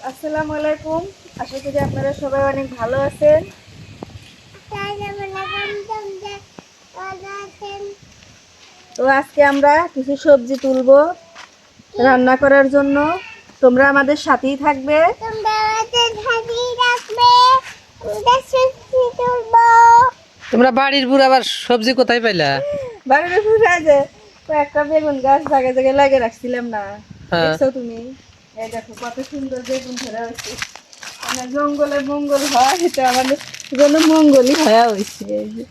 আসসালামু আলাইকুম। আশা করি আপনারা সবাই অনেক ভালো আছেন। তো আজকে আমরা কিছু সবজি তুলবো রান্না করার জন্য। তোমরা আমাদের সাথেই থাকবে। তোমরা বাড়ির বুড়া আবার সবজি কোথায় পাইলা? বাড়ির উপরে যে কয়েকটা বেগুন গাছ জায়গায় জায়গায় লাগিয়ে রাখছিলাম না, হ্যাঁ। দেখছো তুমি? এই দেখো কত সুন্দর বেগুন ধরা হয়েছে। মানে জঙ্গলে মঙ্গল হয়, এটা আমাদের জন্য মঙ্গলই হয়ে হয়েছে। এই যে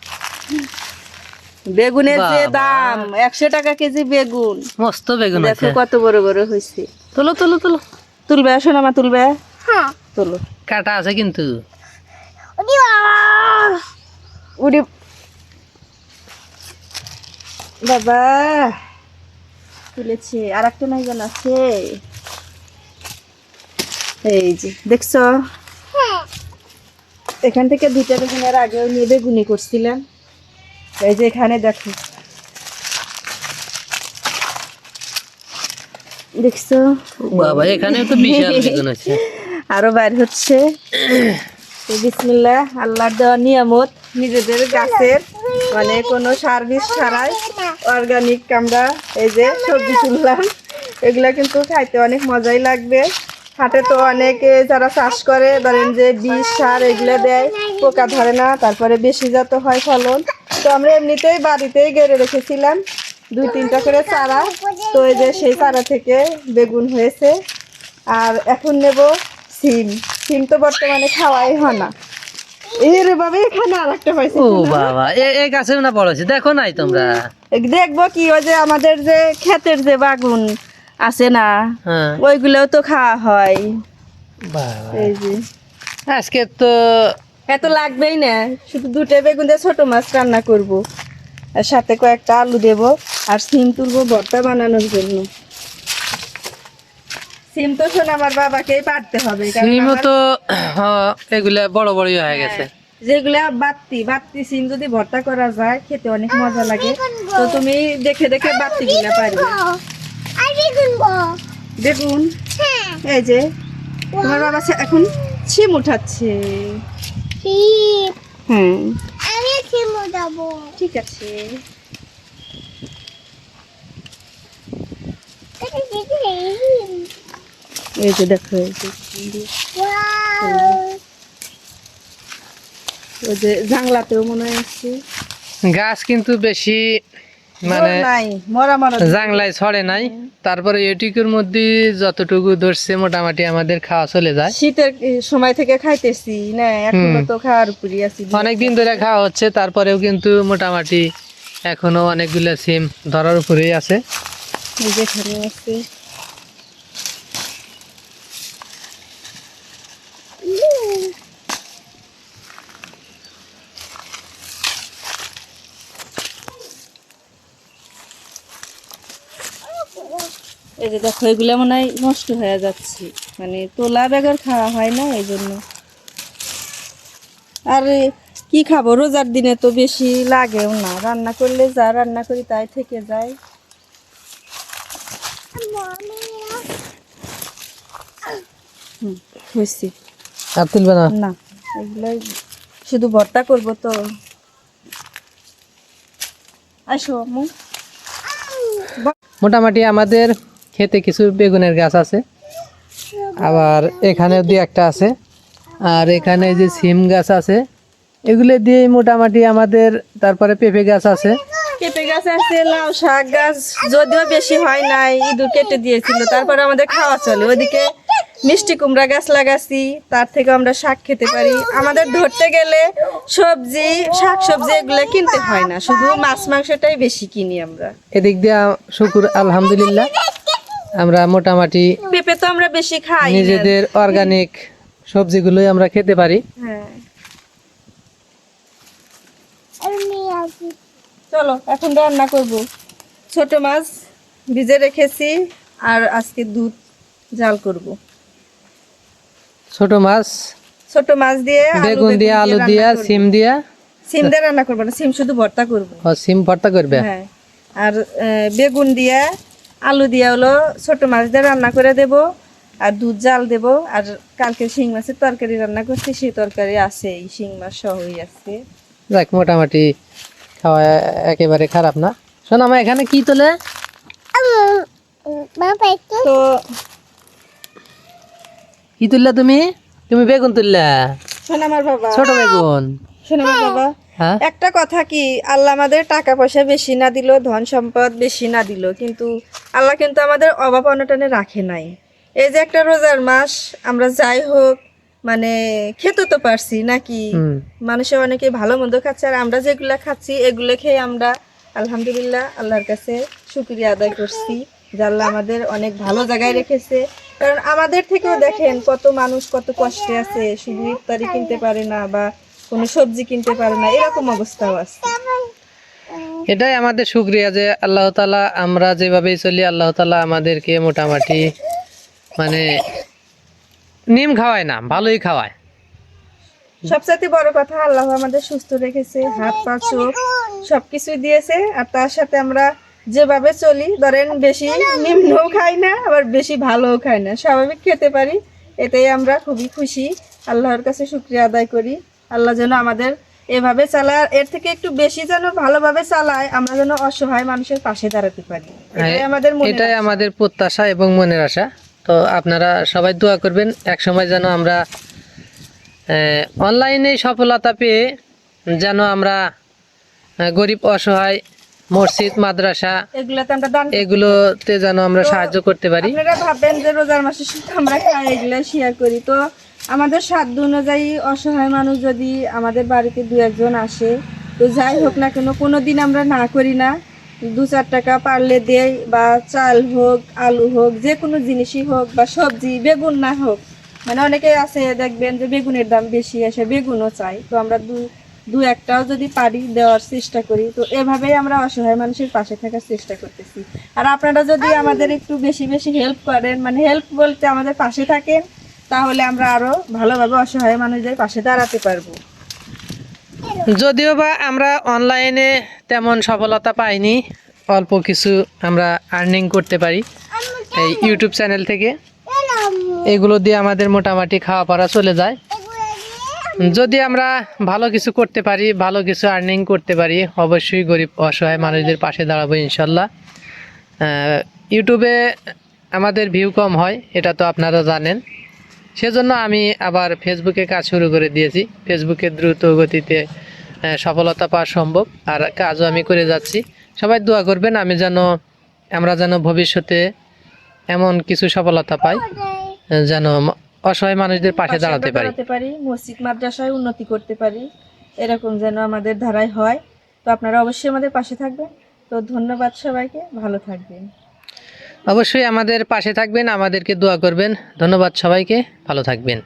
বেগুনের যে বাবা। দাম 100 টাকা কেজি বেগুন। মস্ত বেগুন দেখো আছে। কত বড় বড় হয়েছে। তোলো তোলো তোলো। তুলবে, আসো না মা, তুলবে। তোলো। কাটা আছে কিন্তু। উড়ি বাবা, তুলেছে। আর একটা নাই যেন আছে। এই যে দেখছো, এখান থেকে দুইটা বেগুন এর আগেও নিয়ে বেগুনি করছিলাম। এই যে এখানে দেখো, দেখছো? বাবা, এখানেও তো বিশাল বেগুন আছে। আরো বাইর হচ্ছে। তো বিসমিল্লাহ, আল্লাহর দেওয়া নিয়ামত, নিজেদের গাছের, মানে কোনো সার্ভিস ছাড়াই অর্গানিক আমরা এই যে সবজি তুললাম। এগুলা কিন্তু খাইতে অনেক মজাই লাগবে। হাটে তো অনেকে যারা চাষ করে, ধরেন যে বিষ সার এগুলো দেয়, পোকা ধরে না, তারপরে বেশি যত হয় ফলন। তো আমরা এমনিতেই বাড়িতেই গেড়ে রেখেছিলাম 2-3টা করে চারা। তো এই যে সেই চারা থেকে বেগুন হয়েছে। আর এখন নেব সিম। সিম তো বর্তমানে খাওয়াই হয় না। এর ভাবে এখানে আর একটা পাইছি। ও বাবা, এই গাছে না বড় আছে, দেখো নাই তোমরা? দেখবো কি, ওই যে আমাদের যে ক্ষেতের যে বাগুন আছে না, হ্যাঁ। ওইগুলোও তো খাওয়া হয়। বাবা, এই যে আজকে তো এত লাগবেই না, শুধু 2টা বেগুন দিয়ে ছোট মাছ রান্না করব, আর সাথে কয়েকটা আলু দেব, আর সিম তুলবো ভর্তা বানানোর জন্য। সিম তো শোন আমার বাবাকেই পারতে হবে, কারণ সিমও আমার- তো এগুলা বড় বড়ই হয়ে গেছে। যেগুলা বাত্তি সিম যদি ভর্তা করা যায় খেতে অনেক মজা লাগে। তো তুমি দেখে দেখে বাত্তি গুলা পারবে। বেগুন, এই যে তোমার বাবা এখন ছিম উঠাচ্ছে। হ্যাঁ, ঠিক আছে। এই যে দেখো, এই যে ওই যে জাংলাতেও মনে হয় আছে। গাছ কিন্তু বেশি মানে জোর নাই, মরা মরা জাংলায় ছড়ে নাই। তারপরে এটুকুর মধ্যে যতটুকু ধরছে মোটামুটি আমাদের খাওয়া চলে যায়। শীতের সময় থেকে খাইতেছি না, এখনো তো খাওয়ার উপরই আছি। অনেকদিন ধরে খাওয়া হচ্ছে, তারপরেও কিন্তু মোটামুটি এখনো অনেকগুলো সিম ধরার উপরেই আছে। এই যে এখানে আছে। এই যে দেখো, এগুলো মনে হয় নষ্ট হয়ে যাচ্ছে, মানে তোলা বেগর খাওয়া হয় না, এই জন্য। আর কি খাবো, রোজার দিনে তো বেশি লাগেও না, রান্না করলে যা রান্না করি তাই থেকে যায়। হয়েছে আর তুলবে না? না, এগুলো শুধু ভর্তা করব তো। আসো আম্মু। মোটামুটি আমাদের খেতে কিছু বেগুনের গাছ আছে, আবার এখানে দুই একটা আছে, আর এখানে যে সিম গাছ আছে, এগুলো দিয়ে মোটামুটি আমাদের। তারপরে পেঁপে গাছ আছে। পেঁপে গাছ আছে, লাউ শাক গাছ যদিও বেশি হয় নাই, ইঁদুর কেটে দিয়েছিল, তারপরে আমাদের খাওয়া চলে। ওইদিকে মিষ্টি কুমড়া গাছ লাগাছি, তার থেকে আমরা শাক খেতে পারি। আমাদের ধরতে গেলে সবজি শাক সবজি এগুলো কিনতে হয় না, শুধু মাছ মাংসটাই বেশি কিনি আমরা। এদিক দিয়ে শুকুর আলহামদুলিল্লাহ, আমরা মোটামুটি পেঁপে তো আমরা বেশি খাই না। নিজেদের অর্গানিক সবজিগুলোই আমরা খেতে পারি। হ্যাঁ, চলো এখন রান্না করব। ছোট মাছ ভিজে রেখেছি, আর আজকে দুধ জাল করব। ছোট মাছ, ছোট মাছ দিয়ে বেগুন দিয়ে, আলু দিয়া, সিম দিয়া। সিম দিয়ে রান্না করবো না, সিম শুধু ভর্তা করবো। সিম ভর্তা করবে। হ্যাঁ, আর বেগুন দিয়া আলু দিয়া হলো ছোট মাছ দিয়ে রান্না করে দেব। আর দুধ জাল দেব। আর কালকে শিং মাছের তরকারি রান্না করছি, সেই তরকারি আছে, এই শিং মাছ সহই আছে। যাক, মোটামুটি খাওয়া একেবারে খারাপ না। শোনো, আমার এখানে কি তোলে? তো কি তুললা তুমি? তুমি বেগুন তুললা? শোন আমার বাবা, ছোট বেগুন? শোন আমার বাবা, হ্যাঁ, একটা কথা কি, আল্লাহ আমাদের টাকা পয়সা বেশি না দিল, ধন সম্পদ বেশি না দিল, কিন্তু আল্লাহ কিন্তু আমাদের অভাব অনটনে রাখে নাই। এই যে একটা রোজার মাস, আমরা যাই হোক মানে খেতে তো পারছি নাকি, হুম। মানুষে অনেকে ভালো মন্দ খাচ্ছে, আর আমরা যেগুলা খাচ্ছি এগুলো খেয়ে আমরা আলহামদুলিল্লাহ আল্লাহর কাছে শুকরিয়া আদায় করছি যে আল্লাহ আমাদের অনেক ভালো জায়গায় রেখেছে। কারণ আমাদের থেকেও দেখেন কত মানুষ কত কষ্টে আছে, শুধু ইফতারি কিনতে পারে না বা কোনো সবজি কিনতে পারে না, এরকম অবস্থাও আছে। এটাই আমাদের শুকরিয়া যে আল্লাহ তাআলা, আমরা যেভাবেই চলি আল্লাহ তাআলা আমাদেরকে মোটামুটি মানে নিম খাওয়ায় না, ভালোই খাওয়ায়। সবচাইতে বড় কথা, আল্লাহ আমাদের সুস্থ রেখেছে, হাত পা চোখ সবকিছুই দিয়েছে। আর তার সাথে আমরা যেভাবে চলি, ধরেন বেশি নিম্নও খাই না, আবার বেশি ভালোও খাই না, স্বাভাবিক খেতে পারি, এতেই আমরা খুবই খুশি। আল্লাহর কাছে শুকরিয়া আদায় করি, আল্লাহ যেন আমাদের এভাবে চালায়, আর এর থেকে একটু বেশি যেন ভালোভাবে চালায়, আমরা যেন অসহায় মানুষের পাশে দাঁড়াতে পারি, এটাই আমাদের মনে। এটাই আমাদের প্রত্যাশা এবং মনের আশা। তো আপনারা সবাই দোয়া করবেন, একসময় যেন আমরা অনলাইনে সফলতা পেয়ে যেন আমরা গরিব অসহায় মসজিদ মাদ্রাসা এগুলাতে আমরা দান, এগুলোতে যেন আমরা সাহায্য করতে পারি। আপনারা ভাববেন যে রোজার মাসে শুধু আমরা খাই, এগুলা শেয়ার করি, তো আমাদের সাধ্য অনুযায়ী অসহায় মানুষ যদি আমাদের বাড়িতে দু একজন আসে, তো যাই হোক না কেন, কোনো দিন আমরা না করি না, 2-4 টাকা পারলে দেই, বা চাল হোক আলু হোক যে কোনো জিনিসই হোক, বা সবজি বেগুন না হোক, মানে অনেকে আছে দেখবেন যে বেগুনের দাম বেশি আসে, বেগুনও চাই, তো আমরা দু একটাও যদি পারি দেওয়ার চেষ্টা করি। তো এভাবেই আমরা অসহায় মানুষের পাশে থাকার চেষ্টা করতেছি। আর আপনারা যদি আমাদের একটু বেশি বেশি হেল্প করেন, মানে হেল্প বলতে আমাদের পাশে থাকেন, তাহলে আমরা আরো ভালোভাবে অসহায় মানুষদের পাশে দাঁড়াতে পারবো। যদিও বা আমরা অনলাইনে তেমন সফলতা পাইনি, অল্প কিছু আমরা আর্নিং করতে পারি এই ইউটিউব চ্যানেল থেকে, এগুলো দিয়ে আমাদের মোটামুটি খাওয়া পড়া চলে যায়। যদি আমরা ভালো কিছু করতে পারি, ভালো কিছু আর্নিং করতে পারি, অবশ্যই গরিব অসহায় মানুষদের পাশে দাঁড়াবো ইনশাল্লাহ। ইউটিউবে আমাদের ভিউ কম হয়, এটা তো আপনারা জানেন, সেজন্য আমি আবার ফেসবুকে কাজ শুরু করে দিয়েছি। ফেসবুকে দ্রুত গতিতে সফলতা পাওয়া সম্ভব, আর কাজও আমি করে যাচ্ছি। সবাই দোয়া করবেন আমরা যেন ভবিষ্যতে এমন কিছু সফলতা পাই যেন অসহায় মানুষদের পাশে দাঁড়াতে পারি, মসজিদ মাদ্রাসায় উন্নতি করতে পারি, এরকম যেন আমাদের ধারায় হয়। তো আপনারা অবশ্যই আমাদের পাশে থাকবেন। তো ধন্যবাদ সবাইকে, ভালো থাকবেন। অবশ্যই আমাদের পাশে থাকবেন, আমাদেরকে দোয়া করবেন। ধন্যবাদ সবাইকে, ভালো থাকবেন।